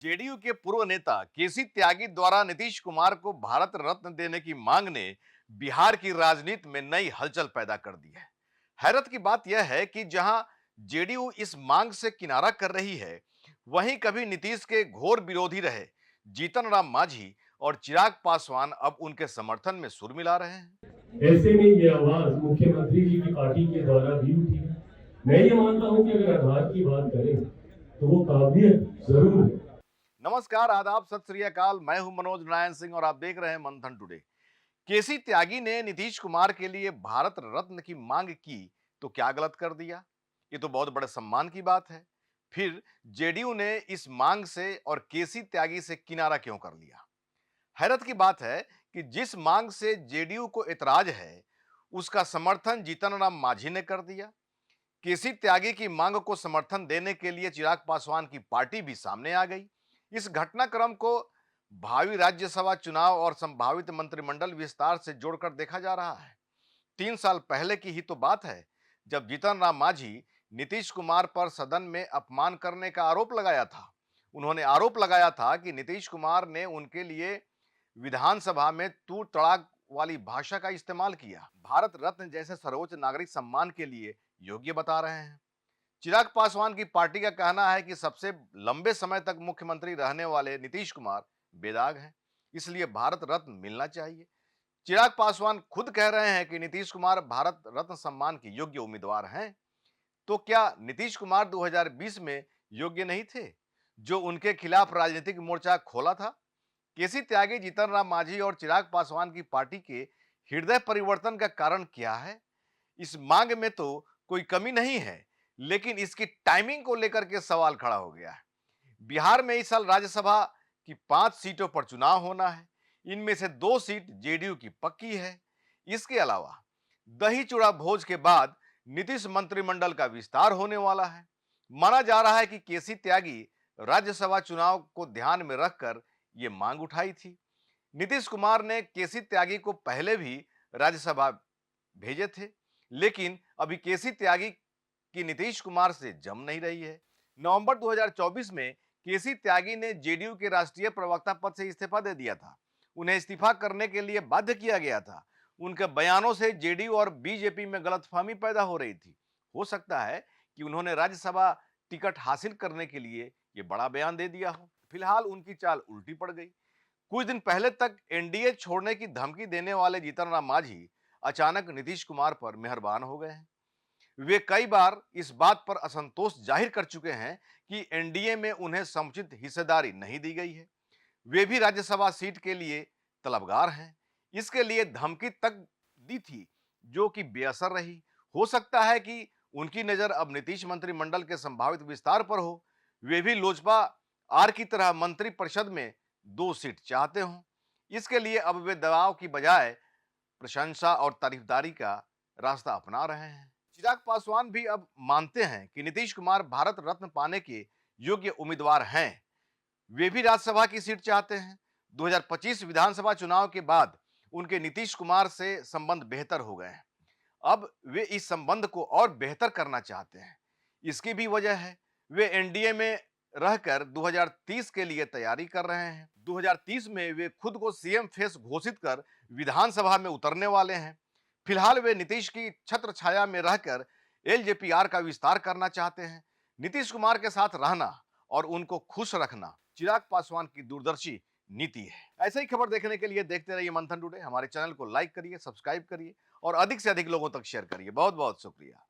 JDU के पूर्व नेता केसी त्यागी द्वारा नीतीश कुमार को भारत रत्न देने की मांग ने बिहार की राजनीति में नई हलचल पैदा कर दी है। हैरत की बात यह है कि जहां जेडीयू इस मांग से किनारा कर रही है, वहीं कभी नीतीश के घोर विरोधी रहे जीतन राम मांझी और चिराग पासवान अब उनके समर्थन में सुर मिला रहे हैं। ऐसे में ये आवाज मुख्यमंत्री जी की पार्टी के द्वारा भी उठी है। मैं ये मानता हूं कि अगर आधार की बात करें तो वो काबिलियत जरूर है। नमस्कार, आदाब, सत श्री अकाल। मैं हूं मनोज नारायण सिंह और आप देख रहे हैं मंथन टुडे। केसी त्यागी ने नीतीश कुमार के लिए भारत रत्न की मांग की तो क्या गलत कर दिया? ये तो बहुत बड़े सम्मान की बात है। फिर जेडीयू ने इस मांग से और केसी त्यागी से किनारा क्यों कर लिया? हैरत की बात है कि जिस मांग से जेडीयू को एतराज है, उसका समर्थन जीतन राम मांझी ने कर दिया। केसी त्यागी की मांग को समर्थन देने के लिए चिराग पासवान की पार्टी भी सामने आ गई। इस घटनाक्रम को भावी राज्यसभा चुनाव और संभावित मंत्रिमंडल विस्तार से जोड़कर देखा जा रहा है। 3 साल पहले की ही तो बात है जब जीतन राम मांझी नीतीश कुमार पर सदन में अपमान करने का आरोप लगाया था। उन्होंने आरोप लगाया था कि नीतीश कुमार ने उनके लिए विधानसभा में तू तड़ाक वाली भाषा का इस्तेमाल किया। भारत रत्न जैसे सर्वोच्च नागरिक सम्मान के लिए योग्य बता रहे हैं। चिराग पासवान की पार्टी का कहना है कि सबसे लंबे समय तक मुख्यमंत्री रहने वाले नीतीश कुमार बेदाग हैं, इसलिए भारत रत्न मिलना चाहिए। चिराग पासवान खुद कह रहे हैं कि नीतीश कुमार भारत रत्न सम्मान के योग्य उम्मीदवार हैं। तो क्या नीतीश कुमार 2020 में योग्य नहीं थे, जो उनके खिलाफ राजनीतिक मोर्चा खोला था? केसी त्यागी, जीतन राम मांझी और चिराग पासवान की पार्टी के हृदय परिवर्तन का कारण क्या है? इस मांग में तो कोई कमी नहीं है, लेकिन इसकी टाइमिंग को लेकर के सवाल खड़ा हो गया है। बिहार में इस साल राज्यसभा की 5 सीटों पर चुनाव होना है। इनमें से 2 सीट जेडीयू की पक्की है। इसके अलावा दही चूड़ा भोज के बाद नीतीश मंत्रिमंडल का विस्तार होने वाला है। माना जा रहा है कि केसी त्यागी राज्यसभा चुनाव को ध्यान में रखकर यह मांग उठाई थी। नीतीश कुमार ने केसी त्यागी को पहले भी राज्यसभा भेजे थे, लेकिन अभी केसी त्यागी की नीतीश कुमार से जम नहीं रही है। नवंबर 2024 में केसी त्यागी ने जेडीयू के राष्ट्रीय प्रवक्ता पद से इस्तीफा दे दिया था। उन्हें इस्तीफा करने के लिए बाध्य किया गया था। उनके बयानों से जेडीयू और बीजेपी में गलतफहमी पैदा हो रही थी। हो सकता है कि उन्होंने राज्यसभा टिकट हासिल करने के लिए यह बड़ा बयान दे दिया हो। फिलहाल उनकी चाल उल्टी पड़ गई। कुछ दिन पहले तक एनडीए छोड़ने की धमकी देने वाले जीतन राम मांझी अचानक नीतीश कुमार पर मेहरबान हो गए हैं। वे कई बार इस बात पर असंतोष जाहिर कर चुके हैं कि एनडीए में उन्हें समुचित हिस्सेदारी नहीं दी गई है। वे भी राज्यसभा सीट के लिए तलबगार हैं। इसके लिए धमकी तक दी थी, जो कि बेअसर रही। हो सकता है कि उनकी नजर अब नीतीश मंत्रिमंडल के संभावित विस्तार पर हो। वे भी लोजपा आर की तरह मंत्रिपरिषद में 2 सीट चाहते हों। इसके लिए अब वे दबाव की बजाय प्रशंसा और तारीफदारी का रास्ता अपना रहे हैं। चिराग पासवान भी अब मानते हैं कि नीतीश कुमार भारत रत्न पाने के योग्य उम्मीदवार हैं। वे भी राज्यसभा की सीट चाहते हैं। 2025 विधानसभा चुनाव के बाद उनके नीतीश कुमार से संबंध बेहतर हो गए हैं। अब वे इस संबंध को और बेहतर करना चाहते हैं। इसकी भी वजह है, वे एनडीए में रहकर 2030 के लिए तैयारी कर रहे हैं। 2030 में वे खुद को सीएम फेस घोषित कर विधानसभा में उतरने वाले हैं। फिलहाल वे नीतीश की छत्र छाया में रहकर एलजेपीआर का विस्तार करना चाहते हैं। नीतीश कुमार के साथ रहना और उनको खुश रखना चिराग पासवान की दूरदर्शी नीति है। ऐसे ही खबर देखने के लिए देखते रहिए मंथन टुडे। हमारे चैनल को लाइक करिए, सब्सक्राइब करिए और अधिक से अधिक लोगों तक शेयर करिए। बहुत बहुत शुक्रिया।